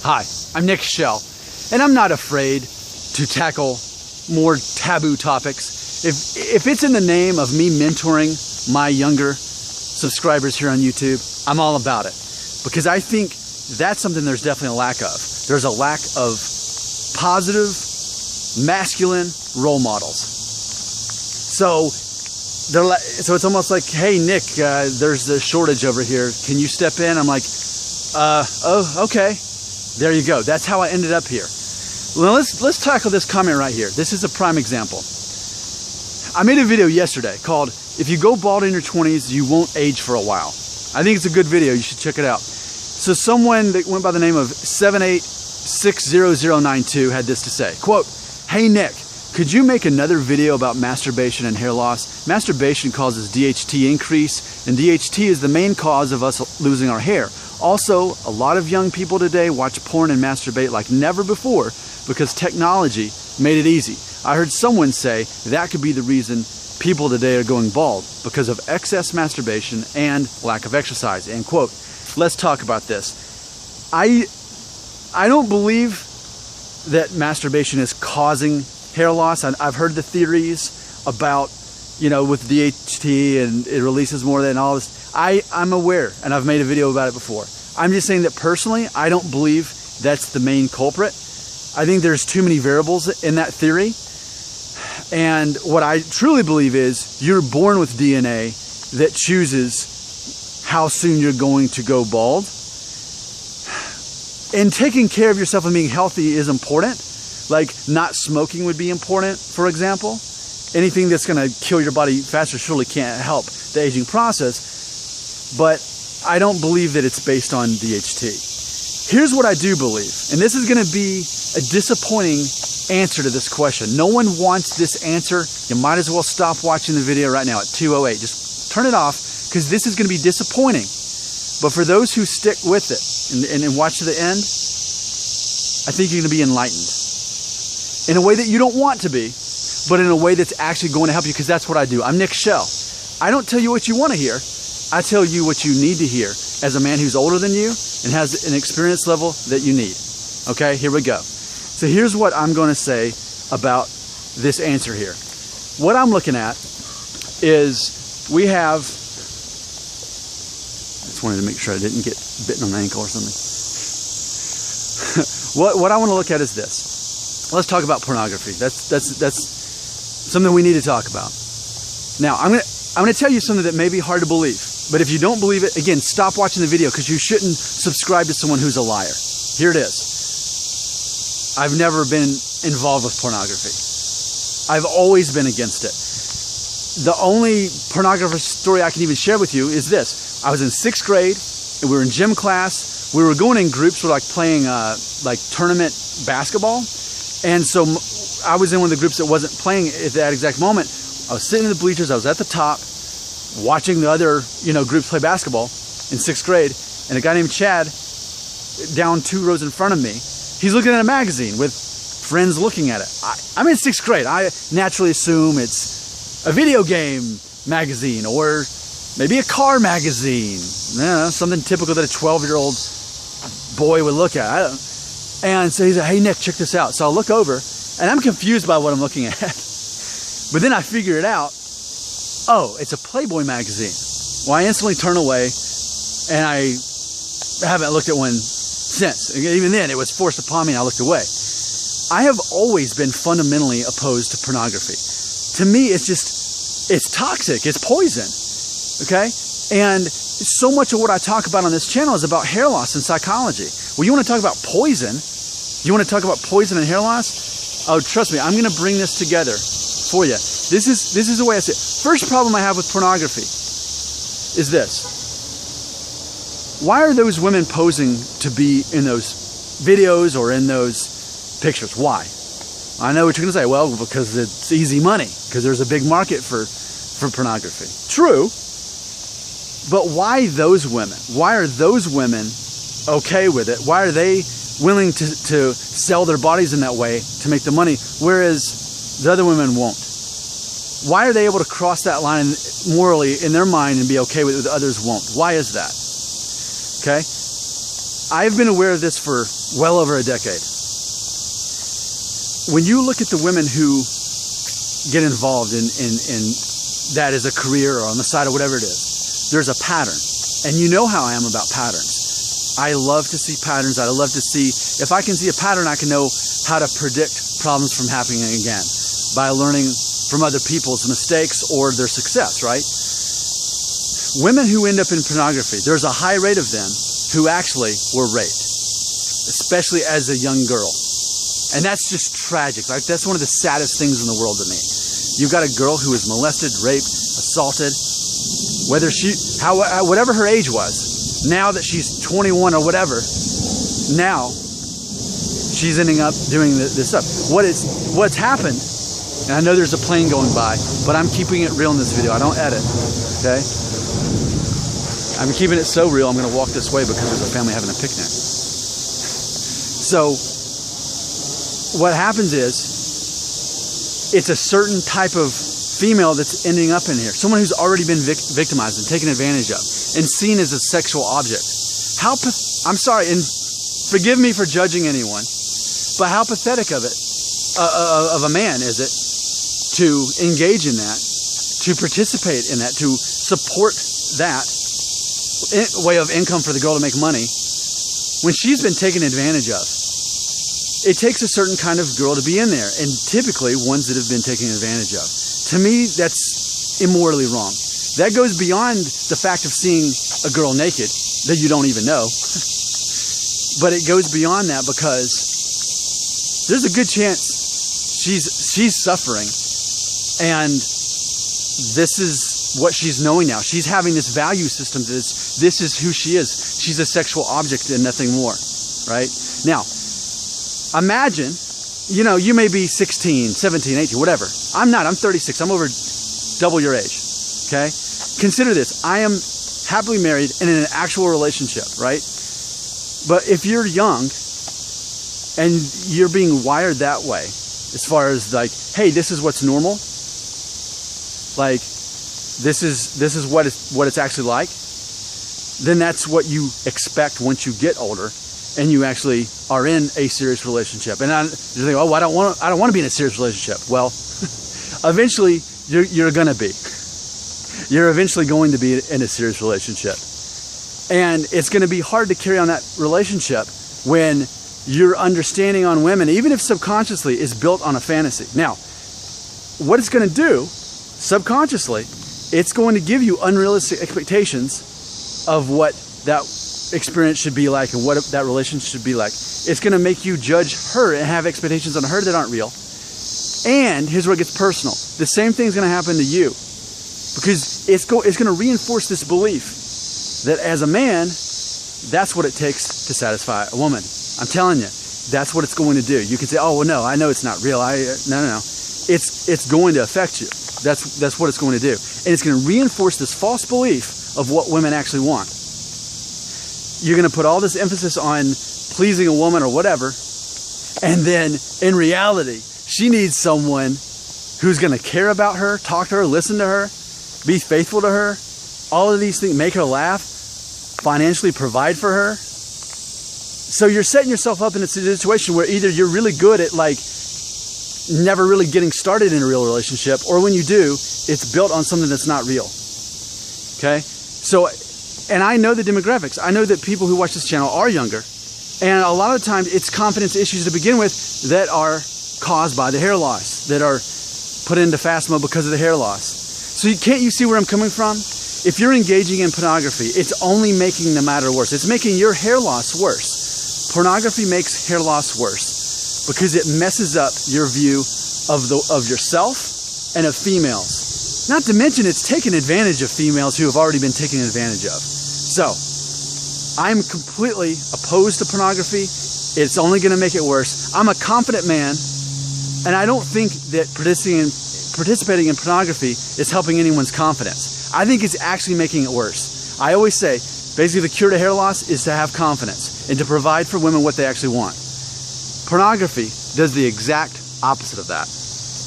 Hi, I'm Nick Shell, and I'm not afraid to tackle more taboo topics. If it's in the name of me mentoring my younger subscribers here on YouTube, I'm all about it. Because I think that's something there's definitely a lack of. There's a lack of positive, masculine role models. So it's almost like, hey Nick, there's the shortage over here. Can you step in? I'm like, oh, okay. There you go. That's how I ended up here. Well, let's tackle this comment right here. This is a prime example. I made a video yesterday called, if you go bald in your 20s, you won't age for a while. I think it's a good video. You should check it out. So someone that went by the name of 7860092 had this to say, quote, "Hey Nick, could you make another video about masturbation and hair loss? Masturbation causes DHT increase, and DHT is the main cause of us losing our hair. Also, a lot of young people today watch porn and masturbate like never before because technology made it easy. I heard someone say that could be the reason people today are going bald, because of excess masturbation and lack of exercise." End quote. Let's talk about this. I don't believe that masturbation is causing hair loss. I've heard the theories about, with DHT and it releases more than all this. I'm aware, and I've made a video about it before. I'm just saying that personally, I don't believe that's the main culprit. I think there's too many variables in that theory. And what I truly believe is you're born with DNA that chooses how soon you're going to go bald. And taking care of yourself and being healthy is important. Like not smoking would be important, for example. Anything that's going to kill your body faster surely can't help the aging process. But I don't believe that it's based on DHT. Here's what I do believe, and this is going to be a disappointing answer to this question. No one wants this answer. You might as well stop watching the video right now at 2:08. Just turn it off, because this is going to be disappointing. But for those who stick with it and watch to the end, I think you're going to be enlightened. In a way that you don't want to be, but in a way that's actually going to help you, because that's what I do. I'm Nick Shell. I don't tell you what you want to hear. I tell you what you need to hear as a man who's older than you and has an experience level that you need. Okay, here we go. So here's what I'm going to say about this answer here. What I'm looking at is we have, I just wanted to make sure I didn't get bitten on the ankle or something. What I want to look at is this. Let's talk about pornography. That's something we need to talk about. Now, I'm going to tell you something that may be hard to believe. But if you don't believe it, again, stop watching the video, because you shouldn't subscribe to someone who's a liar. Here it is. I've never been involved with pornography. I've always been against it. The only pornography story I can even share with you is this. I was in 6th grade, and we were in gym class. We were going in groups, we're like playing tournament basketball. And so I was in one of the groups that wasn't playing at that exact moment. I was sitting in the bleachers, I was at the top, watching the other, groups play basketball in 6th grade, and a guy named Chad, down 2 rows in front of me, he's looking at a magazine with friends looking at it. I'm in 6th grade. I naturally assume it's a video game magazine or maybe a car magazine. Something typical that a 12-year-old boy would look at. And so he's like, "Hey Nick, check this out." So I'll look over, and I'm confused by what I'm looking at. But then I figure it out. Oh, it's a Playboy magazine. Well, I instantly turn away, and I haven't looked at one since. Even then, it was forced upon me, and I looked away. I have always been fundamentally opposed to pornography. To me, it's toxic. It's poison. Okay? And so much of what I talk about on this channel is about hair loss and psychology. Well, you want to talk about poison? You want to talk about poison and hair loss? Oh, trust me, I'm going to bring this together for you. This is the way I see it. First problem I have with pornography is this. Why are those women posing to be in those videos or in those pictures? Why? I know what you're going to say. Well, because it's easy money, because there's a big market for pornography. True. But why those women? Why are those women okay with it? Why are they willing to sell their bodies in that way to make the money, whereas the other women won't? Why are they able to cross that line morally in their mind and be okay with it, the others won't? Why is that? Okay? I've been aware of this for well over a decade. When you look at the women who get involved in that as a career or on the side or whatever it is, there's a pattern. And you know how I am about patterns. I love to see patterns. I love to see, if I can see a pattern, I can know how to predict problems from happening again by learning from other people's mistakes or their success, right? Women who end up in pornography, there's a high rate of them who actually were raped, especially as a young girl. And that's just tragic. Like, that's one of the saddest things in the world to me. You've got a girl who was molested, raped, assaulted, whether whatever her age was. Now that she's 21 or whatever, now she's ending up doing this stuff. What's happened, and I know there's a plane going by, but I'm keeping it real in this video. I don't edit, okay? I'm keeping it so real, I'm going to walk this way because there's a family having a picnic. So, what happens is, it's a certain type of female that's ending up in here. Someone who's already been victimized and taken advantage of and seen as a sexual object. I'm sorry, and forgive me for judging anyone, but how pathetic of a man is it to engage in that, to participate in that, to support that way of income for the girl to make money when she's been taken advantage of. It takes a certain kind of girl to be in there, and typically ones that have been taken advantage of. To me, that's immorally wrong. That goes beyond the fact of seeing a girl naked that you don't even know. But it goes beyond that because there's a good chance she's suffering, and this is what she's knowing now. She's having this value system that this is who she is. She's a sexual object and nothing more, right? Now, imagine, you may be 16, 17, 18, whatever. I'm not. I'm 36. I'm over double your age, okay? Consider this. I am happily married and in an actual relationship, right? But if you're young and you're being wired that way, as far as like, hey, this is what's normal, like this is what it's actually like, then that's what you expect once you get older and you actually are in a serious relationship. And you think, oh, I don't want to be in a serious relationship. Well, eventually you're gonna be. You're eventually going to be in a serious relationship. And it's going to be hard to carry on that relationship when your understanding on women, even if subconsciously, is built on a fantasy. Now, what it's going to do, subconsciously, it's going to give you unrealistic expectations of what that experience should be like and what that relationship should be like. It's going to make you judge her and have expectations on her that aren't real. And here's where it gets personal. The same thing's going to happen to you. Because it's going to reinforce this belief that as a man, that's what it takes to satisfy a woman. I'm telling you, that's what it's going to do. You can say, oh, well, no, I know it's not real. No. It's going to affect you. That's what it's going to do. And it's going to reinforce this false belief of what women actually want. You're going to put all this emphasis on pleasing a woman or whatever, and then in reality, she needs someone who's going to care about her, talk to her, listen to her, be faithful to her, all of these things, make her laugh, financially provide for her. So you're setting yourself up in a situation where either you're really good at like never really getting started in a real relationship, or when you do, it's built on something that's not real. Okay? So, and I know the demographics. I know that people who watch this channel are younger, and a lot of times it's confidence issues to begin with that are caused by the hair loss, that are put into fast mode because of the hair loss. So can't you see where I'm coming from? If you're engaging in pornography, it's only making the matter worse. It's making your hair loss worse. Pornography makes hair loss worse because it messes up your view of yourself and of females. Not to mention it's taken advantage of females who have already been taken advantage of. So, I'm completely opposed to pornography. It's only going to make it worse. I'm a confident man, and I don't think that participating in pornography is helping anyone's confidence. I think it's actually making it worse. I always say, basically the cure to hair loss is to have confidence and to provide for women what they actually want. Pornography does the exact opposite of that.